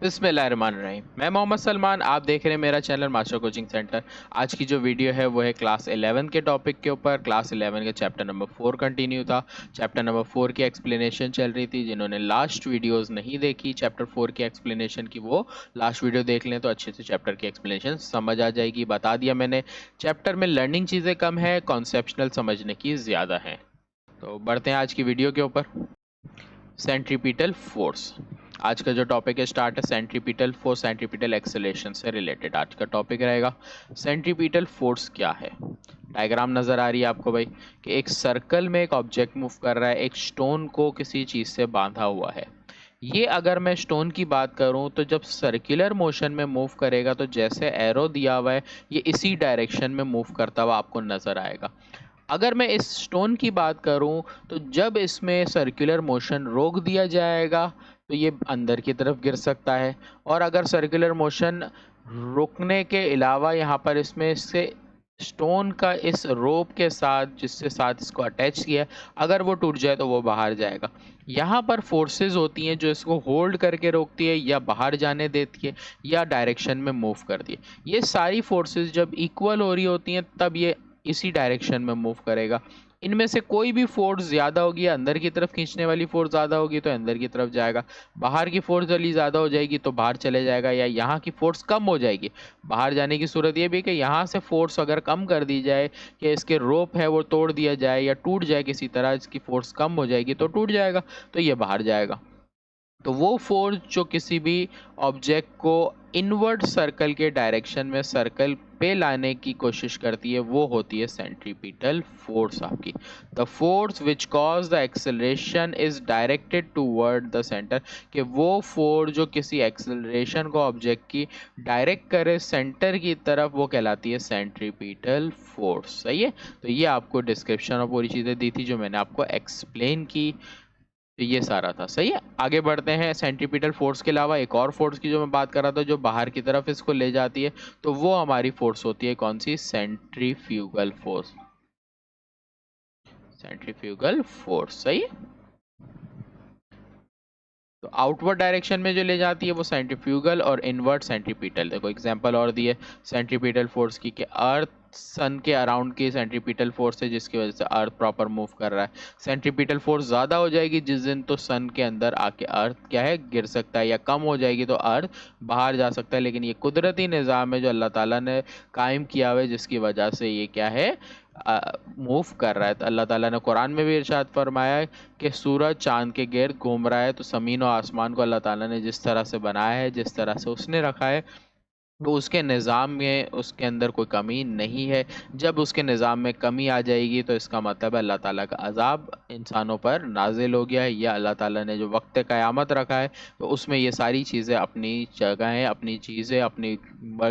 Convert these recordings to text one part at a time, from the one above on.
बिस्मिल्लाहिर्रहमानिर्रहीम। मैं मोहम्मद सलमान, आप देख रहे हैं मेरा चैनल मास्टर कोचिंग सेंटर। आज की जो वीडियो है वो है क्लास 11 के टॉपिक के ऊपर। क्लास 11 के चैप्टर नंबर 4 कंटिन्यू था। चैप्टर नंबर 4 की एक्सप्लेनेशन चल रही थी। जिन्होंने लास्ट वीडियोस नहीं देखी चैप्टर 4 की एक्सप्लेनेशन की, वो लास्ट वीडियो देख लें तो अच्छे से चैप्टर की एक्सप्लेनेशन समझ आ जाएगी। बता दिया मैंने, चैप्टर में लर्निंग चीज़ें कम है, कॉन्सेप्शनल समझने की ज़्यादा है। तो बढ़ते हैं आज की वीडियो के ऊपर। सेंट्रीपिटल फोर्स, आज का जो टॉपिक है स्टार्ट है सेंट्रीपिटल फोर्स, सेंट्रीपिटल एक्सेलरेशन से रिलेटेड आज का टॉपिक रहेगा। सेंट्रीपिटल फोर्स क्या है? डायग्राम नज़र आ रही है आपको भाई कि एक सर्कल में एक ऑब्जेक्ट मूव कर रहा है, एक स्टोन को किसी चीज़ से बांधा हुआ है। ये अगर मैं स्टोन की बात करूं तो जब सर्कुलर मोशन में मूव करेगा तो जैसे एरो दिया हुआ है ये इसी डायरेक्शन में मूव करता हुआ आपको नज़र आएगा। अगर मैं इस स्टोन की बात करूं तो जब इसमें सर्कुलर मोशन रोक दिया जाएगा तो ये अंदर की तरफ गिर सकता है, और अगर सर्कुलर मोशन रोकने के अलावा यहाँ पर इसमें से स्टोन का इस रोप के साथ जिससे साथ इसको अटैच किया है, अगर वो टूट जाए तो वो बाहर जाएगा। यहाँ पर फोर्सेस होती हैं जो इसको होल्ड करके रोकती है या बाहर जाने देती है या डायरेक्शन में मूव करती है। ये सारी फोर्सेस जब इक्वल हो रही होती हैं तब ये इसी डायरेक्शन में मूव करेगा। इनमें से कोई भी फोर्स ज़्यादा होगी, अंदर की तरफ खींचने वाली फोर्स ज़्यादा होगी तो अंदर की तरफ जाएगा, बाहर की फोर्स वाली ज़्यादा हो जाएगी तो बाहर चले जाएगा, या यहाँ की फोर्स कम हो जाएगी। बाहर जाने की सूरत ये भी कि यहाँ से फोर्स अगर कम कर दी जाए कि इसके रोप है वो तोड़ दिया जाए या टूट जाए, किसी तरह इसकी फोर्स कम हो जाएगी तो टूट जाएगा, तो ये बाहर जाएगा। तो वो फोर्स जो किसी भी ऑब्जेक्ट को इनवर्ड सर्कल के डायरेक्शन में सर्कल पे लाने की कोशिश करती है वो होती है सेंट्रीपिटल फोर्स आपकी। The force which cause the acceleration is directed toward the centre, कि वो फोर्स जो किसी एक्सेलरेशन को ऑब्जेक्ट की डायरेक्ट करे सेंटर की तरफ वो कहलाती है सेंट्रीपिटल फोर्स। सही है, तो ये आपको डिस्क्रिप्शन और पूरी चीज़ें दी थी जो मैंने आपको एक्सप्लेन की। तो ये सारा था। सही है, आगे बढ़ते हैं। सेंट्रीपिटल फोर्स के अलावा एक और फोर्स की जो मैं बात कर रहा था जो बाहर की तरफ इसको ले जाती है, तो वो हमारी फोर्स होती है कौन सी? Centrifugal force. Centrifugal force. सही है, तो आउटवर्ड डायरेक्शन में जो ले जाती है वो सेंट्रीफ्यूगल और इनवर्ट सेंट्रीपिटल। देखो एग्जांपल और दिए सेंट्रीपिटल फोर्स की कि अर्थ सन के अराउंड की सेंट्रीपिटल फोर्स है जिसकी वजह से अर्थ प्रॉपर मूव कर रहा है। सेंट्रीपिटल फोर्स ज़्यादा हो जाएगी जिस दिन तो सन के अंदर आके अर्थ क्या है गिर सकता है, या कम हो जाएगी तो अर्थ बाहर जा सकता है। लेकिन ये कुदरती निज़ाम है जो अल्लाह ताला ने कायम किया हुआ है जिसकी वजह से ये क्या है मूव कर रहा है। तो अल्लाह ताला ने कुरान में भी इरशाद फरमाया है कि सूरज चांद के गिर्द घूम रहा है, तो ज़मीन और आसमान को अल्लाह ताला ने जिस तरह से बनाया है, जिस तरह से उसने रखा है, तो उसके निज़ाम में उसके अंदर कोई कमी नहीं है। जब उसके निज़ाम में कमी आ जाएगी तो इसका मतलब है अल्लाह ताला का अज़ाब इंसानों पर नाजिल हो गया है, या अल्लाह ताला ने जो वक्त क़यामत रखा है तो उसमें ये सारी चीज़ें अपनी जगह, अपनी चीज़ें, अपनी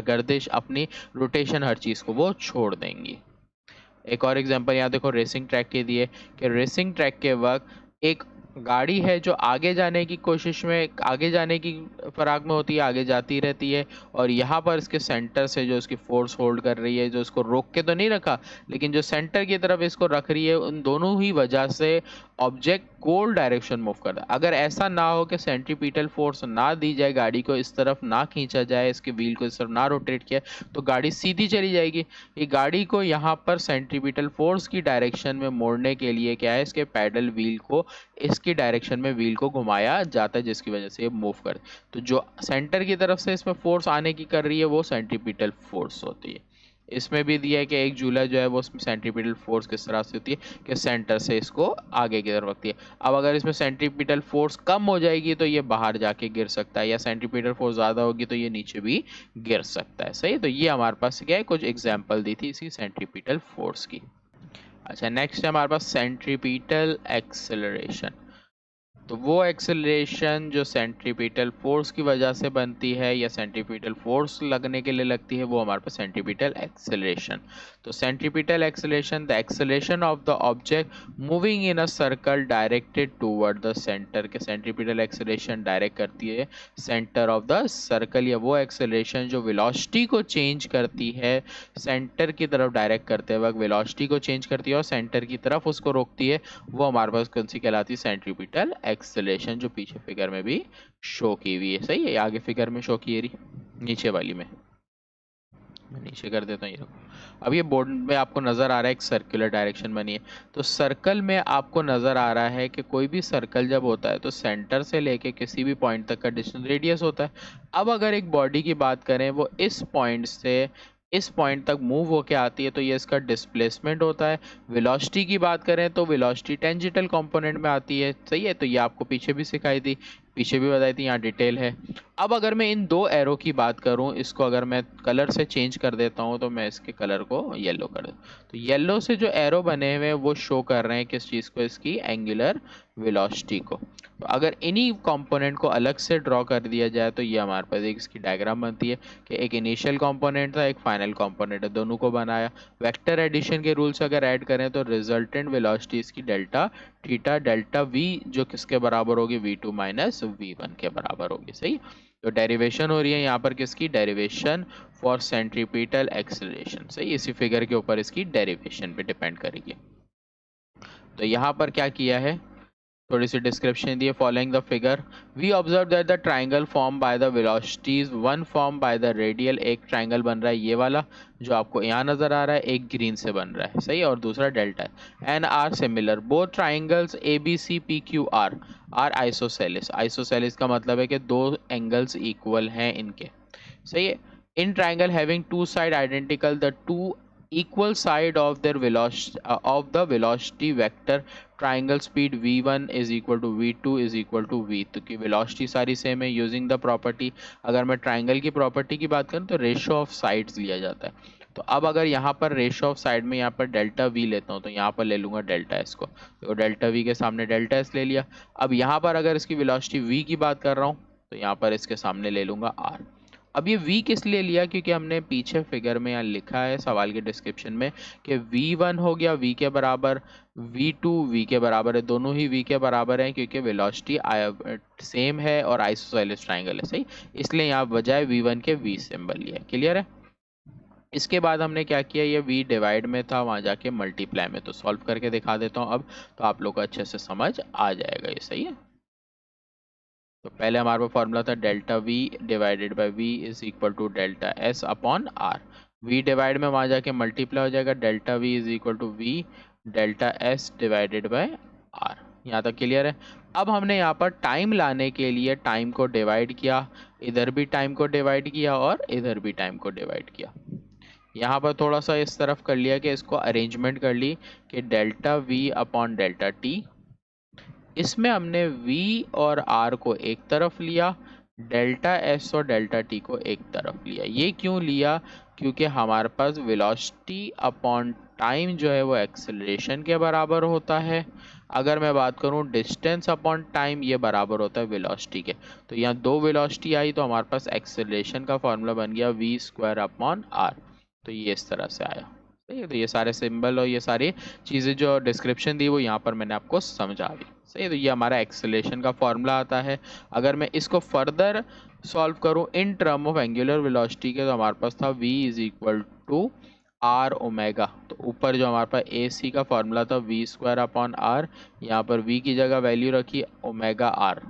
गर्दिश, अपनी रोटेशन, हर चीज़ को वो छोड़ देंगी। एक और एग्जांपल यहाँ देखो रेसिंग ट्रैक के दिए कि रेसिंग ट्रैक के वक्त एक गाड़ी है जो आगे जाने की कोशिश में, आगे जाने की फराग में होती है, आगे जाती रहती है, और यहाँ पर इसके सेंटर से जो इसकी फोर्स होल्ड कर रही है, जो इसको रोक के तो नहीं रखा लेकिन जो सेंटर की तरफ इसको रख रही है, उन दोनों ही वजह से ऑब्जेक्ट कोल डायरेक्शन मूव करता है। अगर ऐसा ना हो कि सेंट्रीपिटल फोर्स ना दी जाए, गाड़ी को इस तरफ ना खींचा जाए, इसके व्हील को इस तरफ ना रोटेट किया, तो गाड़ी सीधी चली जाएगी। ये गाड़ी को यहाँ पर सेंट्रीपिटल फोर्स की डायरेक्शन में मोड़ने के लिए क्या है, इसके पैडल व्हील को इसकी डायरेक्शन में व्हील को घुमाया जाता है जिसकी वजह से ये मूव करे। तो जो सेंटर की तरफ से इसमें फोर्स आने की कर रही है वो सेंट्रीपिटल फोर्स होती है। इसमें भी दिया है कि एक झूला जो है वो उसमें सेंट्रीपिटल फोर्स किस तरह से होती है कि सेंटर से इसको आगे की तरफ रखती है। अब अगर इसमें सेंट्रीपिटल फोर्स कम हो जाएगी तो ये बाहर जाके गिर सकता है, या सेंट्रीपिटल फोर्स ज़्यादा होगी तो ये नीचे भी गिर सकता है। सही, तो ये हमारे पास क्या है, कुछ एग्जाम्पल दी थी इसी सेंट्रीपिटल फोर्स की। अच्छा, नेक्स्ट है हमारे पास सेंट्रीपिटल एक्सेलरेशन। तो वो एक्सेलरेशन जो सेंट्रीपिटल फोर्स की वजह से बनती है या सेंट्रीपिटल फोर्स लगने के लिए लगती है वो हमारे पास सेंट्रीपिटल एक्सेलरेशन। तो centripetal acceleration, the acceleration of the object moving in a circle directed toward the centre, के सेंट्रीपिटल एक्सेलरेशन डायरेक्ट करती है सेंटर ऑफ द सर्कल, या वो एक्सेलरेशन जो वेलोसिटी को चेंज करती है सेंटर की तरफ डायरेक्ट करते वक्त वेलोसिटी को चेंज करती है और सेंटर की तरफ उसको रोकती है, वो हमारे पास कौन सी कहलाती है? सेंट्रीपिटल एक्सेलरेशन जो पीछे फिगर में भी शो की हुई है। सही है, आगे फिगर में शो की रही, नीचे वाली में मैं नीचे कर देता हूँ। ये अब ये बोर्ड में आपको नज़र आ रहा है एक सर्कुलर डायरेक्शन बनी है। तो सर्कल में आपको नज़र आ रहा है कि कोई भी सर्कल जब होता है तो सेंटर से लेके किसी भी पॉइंट तक का डिस्टेंस रेडियस होता है। अब अगर एक बॉडी की बात करें, वो इस पॉइंट से इस पॉइंट तक मूव होके आती है तो ये इसका डिस्प्लेसमेंट होता है। वेलोसिटी की बात करें तो वेलोसिटी टेंजेंटल कंपोनेंट में आती है। सही है, तो ये आपको पीछे भी सिखाई थी, पीछे भी बताई थी, यहाँ डिटेल है। अब अगर मैं इन दो एरो की बात करूं, इसको अगर मैं कलर से चेंज कर देता हूं तो मैं इसके कलर को येलो कर दूं, तो येलो से जो एरो बने हुए हैं वो शो कर रहे हैं किस चीज़ को, इसकी एंगुलर वेलोसिटी को। तो अगर इन्हीं कंपोनेंट को अलग से ड्रॉ कर दिया जाए तो ये हमारे पास एक इसकी डायग्राम बनती है कि एक इनिशियल कंपोनेंट था, एक फाइनल कंपोनेंट है, दोनों को बनाया। वेक्टर एडिशन के रूल से अगर ऐड करें तो रिजल्टेंट वेलोसिटी इसकी डेल्टा थीटा डेल्टा वी जो किसके बराबर होगी, v2 माइनस v1 के बराबर होगी। सही, तो डेरिवेशन हो रही है यहाँ पर किसकी, डेरिवेशन फॉर सेंट्रीपिटल एक्सेलरेशन। सही, इसी फिगर के ऊपर इसकी डेरिवेशन पे डिपेंड करेगी। तो यहाँ पर क्या किया है, थोड़ी सी डिस्क्रिप्शन दी है। Following the figure we observe that the triangle form by the velocities, one form by the radial, एक ट्राइंगल बन रहा है ये वाला जो आपको यहाँ नजर आ रहा है, एक ग्रीन से बन रहा है। सही, और दूसरा डेल्टा है। And are similar, both triangles A B C P Q R isosceles. Isosceles का मतलब है कि दो एंगल्स इक्वल हैं इनके। सही है, in triangle having two side identical, the two equal side of their velocity of the velocity vector triangle speed v1 is equal to v2 is equal to v, तो कि वेलोसिटी सारी same है। Using the property, अगर मैं triangle की property की बात करूँ तो रेशो ऑफ साइड्स लिया जाता है। तो अब अगर यहाँ पर रेशो ऑफ साइड में यहाँ पर डेल्टा वी लेता हूँ तो यहाँ पर ले लूंगा डेल्टा एस को, तो डेल्टा वी के सामने डेल्टा एस ले लिया। अब यहाँ पर अगर इसकी वेलोसिटी वी की बात कर रहा हूँ तो यहाँ पर इसके सामने ले लूंगा आर। अब ये v किस लिए लिया, क्योंकि हमने पीछे फिगर में यहाँ लिखा है सवाल के डिस्क्रिप्शन में कि v1 हो गया v के बराबर, v2 v के बराबर है, दोनों ही v के बराबर हैं क्योंकि वेलोसिटी सेम है और आइसोसेलेस ट्राइंगल है। सही, इसलिए यहाँ बजाय v1 के v सिंबल लिया है। क्लियर है। इसके बाद हमने क्या किया, ये v डिवाइड में था, वहाँ जाके मल्टीप्लाई में, तो सॉल्व करके दिखा देता हूँ अब, तो आप लोग को अच्छे से समझ आ जाएगा ये। सही है, तो पहले हमारे पास फॉर्मूला था delta V divided by V is equal to delta S upon R. V divide में वहाँ जाके मल्टीप्लाई हो जाएगा, delta V is equal to V delta S divided by R. यहाँ तक क्लियर है। अब हमने यहाँ पर टाइम लाने के लिए टाइम को डिवाइड किया, इधर भी टाइम को डिवाइड किया और इधर भी टाइम को डिवाइड किया। यहाँ पर थोड़ा सा इस तरफ कर लिया कि इसको अरेंजमेंट कर ली कि delta we upon delta T, इसमें हमने v और r को एक तरफ लिया, डेल्टा s और डेल्टा t को एक तरफ लिया। ये क्यों लिया, क्योंकि हमारे पास वेलोसिटी अपॉन टाइम जो है वो एक्सेलरेशन के बराबर होता है। अगर मैं बात करूं डिस्टेंस अपॉन टाइम, ये बराबर होता है वेलोसिटी के। तो यहाँ दो वेलोसिटी आई तो हमारे पास एक्सेलरेशन का फॉर्मूला बन गया v स्क्वायर अपॉन r। तो ये इस तरह से आया। सही है, तो ये सारे सिंबल और ये सारी चीज़ें जो डिस्क्रिप्शन दी वो यहाँ पर मैंने आपको समझा दी। सही है, तो ये हमारा एक्सेलरेशन का फॉर्मूला आता है। अगर मैं इसको फर्दर सॉल्व करूँ in term of angular velocity के, तो हमारे पास था v is equal to R omega. तो ऊपर जो हमारे पास ए सी का फॉर्मूला था वी स्क्वायर अपॉन आर, यहाँ पर v की जगह वैल्यू रखी ओमेगा आर,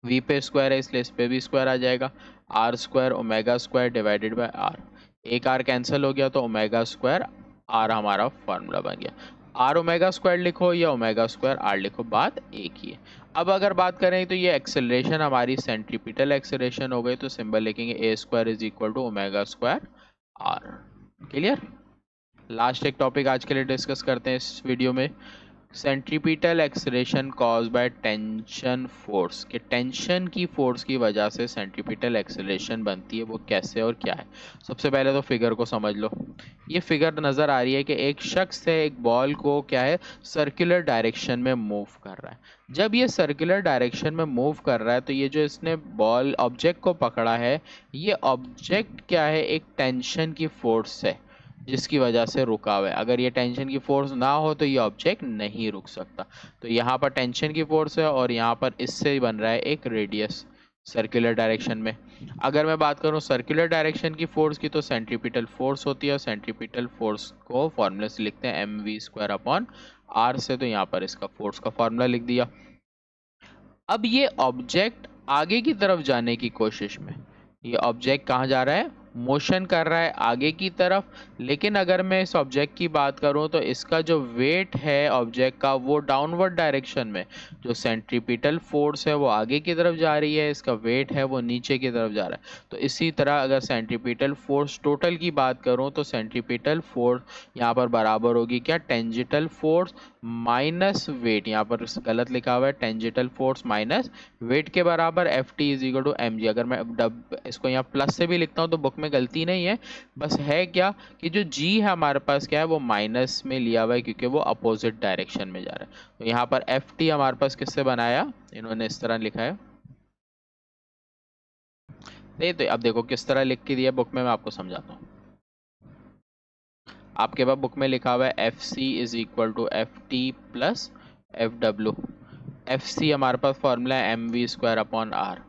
v पे स्क्वायर है इसलिए इस पे भी स्क्वायर आ जाएगा, R square omega square divided by R. एक आर कैंसिल हो गया तो ओमेगा स्क्वायर आर हमारा फॉर्मूला बन गया। आर ओमेगा स्क्वायर लिखो या ओमेगा स्क्वायर आर लिखो, बात एक ही है। अब अगर बात करें तो ये एक्सेलरेशन हमारी सेंट्रीपिटल एक्सेलरेशन हो गई, तो सिंबल लिखेंगे a square is equal to omega square r. Clear. Last एक टॉपिक आज के लिए डिस्कस करते हैं इस वीडियो में, centripetal acceleration cause by tension force, के टेंशन की फोर्स की वजह से सेंट्रीपिटल एक्सेलरेशन बनती है, वो कैसे और क्या है। सबसे पहले तो फिगर को समझ लो। ये फिगर नज़र आ रही है कि एक शख्स है एक बॉल को क्या है सर्कुलर डायरेक्शन में मूव कर रहा है। जब ये सर्कुलर डायरेक्शन में मूव कर रहा है तो ये जो इसने बॉल ऑब्जेक्ट को पकड़ा है, ये ऑब्जेक्ट क्या है, एक टेंशन की फोर्स है जिसकी वजह से रुका हुआ है। अगर ये टेंशन की फोर्स ना हो तो ये ऑब्जेक्ट नहीं रुक सकता। तो यहाँ पर टेंशन की फोर्स है और यहाँ पर इससे बन रहा है एक रेडियस सर्कुलर डायरेक्शन में। अगर मैं बात करूँ सर्कुलर डायरेक्शन की फोर्स की, तो सेंट्रीपिटल फोर्स होती है और सेंट्रीपिटल फोर्स को फॉर्मूले से लिखते हैं M V square upon R से। तो यहाँ पर इसका फोर्स का फॉर्मूला लिख दिया। अब ये ऑब्जेक्ट आगे की तरफ जाने की कोशिश में, ये ऑब्जेक्ट कहाँ जा रहा है, मोशन कर रहा है आगे की तरफ। लेकिन अगर मैं इस ऑब्जेक्ट की बात करूं तो इसका जो वेट है ऑब्जेक्ट का वो डाउनवर्ड डायरेक्शन में, जो सेंट्रीपिटल फोर्स है वो आगे की तरफ जा रही है, इसका वेट है वो नीचे की तरफ जा रहा है। तो इसी तरह अगर सेंट्रीपिटल फोर्स टोटल की बात करूं तो सेंट्रीपिटल फोर्स यहाँ पर बराबर होगी क्या, टेंजिटल फोर्स माइनस वेट, यहाँ पर गलत लिखा हुआ है, टेंजिटल फोर्स माइनस वेट के बराबर F T is equal to M G. अगर मैं इसको यहाँ प्लस से भी लिखता हूँ तो बुक में गलती नहीं है, बस है क्या कि जो जी है हमारे पास क्या है वो माइनस में लिया हुआ है क्योंकि वो अपोजिट डायरेक्शन में जा रहा है। तो यहाँ पर एफ टी हमारे पास किससे बनाया, इन्होंने इस तरह लिखा है। तो अब देखो किस तरह लिख के दिया बुक में, मैं आपको समझाता हूँ। आपके पास बुक में लिखा हुआ है F C is equal to F T plus F W. F C हमारे पास फॉर्मूला है M V square upon R.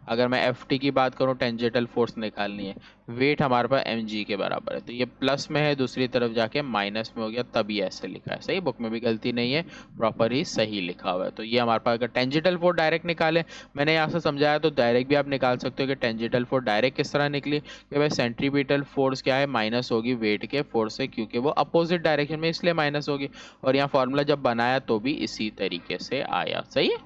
अगर मैं एफ टी की बात करूँ, टेंजेंटल फोर्स निकालनी है, वेट हमारे पास एम जी के बराबर है, तो ये प्लस में है दूसरी तरफ जाके माइनस में हो गया, तब ये ऐसे लिखा है। सही, बुक में भी गलती नहीं है, प्रॉपर ही सही लिखा हुआ है। तो ये हमारे पास अगर टेंजेंटल फोर्स डायरेक्ट निकाले, मैंने यहाँ से समझाया, तो डायरेक्ट भी आप निकाल सकते हो कि टेंजेंटल फोर्स डायरेक्ट किस तरह निकली कि भाई सेंट्रीपिटल फोर्स क्या है, माइनस होगी वेट के फोर्स से, क्योंकि वो अपोजिट डायरेक्शन में इसलिए माइनस होगी। और यहाँ फॉर्मूला जब बनाया तो भी इसी तरीके से आया। सही है,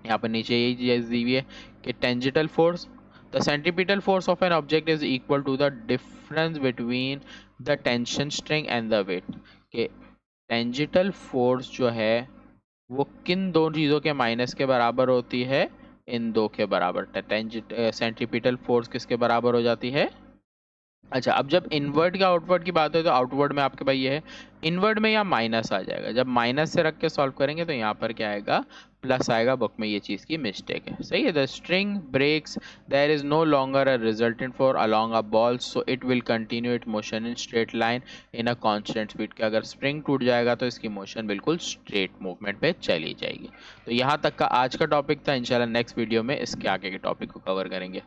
यहाँ पर नीचे यही चीज दी हुई है कि tangential force, the centripetal force of an object is equal to the difference between the tension string and the weight. के टेंजिटल फोर्स जो है वो किन दो चीज़ों के माइनस के बराबर होती है, इन दो के बराबर। सेंट्रीपिटल फोर्स किसके बराबर हो जाती है, अच्छा अब जब इनवर्ट का आउटवर्ड की बात है तो आउटवर्ड में आपके पास ये है, इनवर्ट में यहाँ माइनस आ जाएगा, जब माइनस से रख के सॉल्व करेंगे तो यहाँ पर क्या आएगा, प्लस आएगा। बुक में ये चीज़ की मिस्टेक है। सही है, the string breaks, there is no longer a resultant for along a ball, so it will continue it motion in straight line in a constant speed. के अगर स्प्रिंग टूट जाएगा तो इसकी मोशन बिल्कुल स्ट्रेट मूवमेंट पे चली जाएगी। तो यहाँ तक का आज का टॉपिक था। इंशाल्लाह नेक्स्ट वीडियो में इसके आगे के टॉपिक को कवर करेंगे।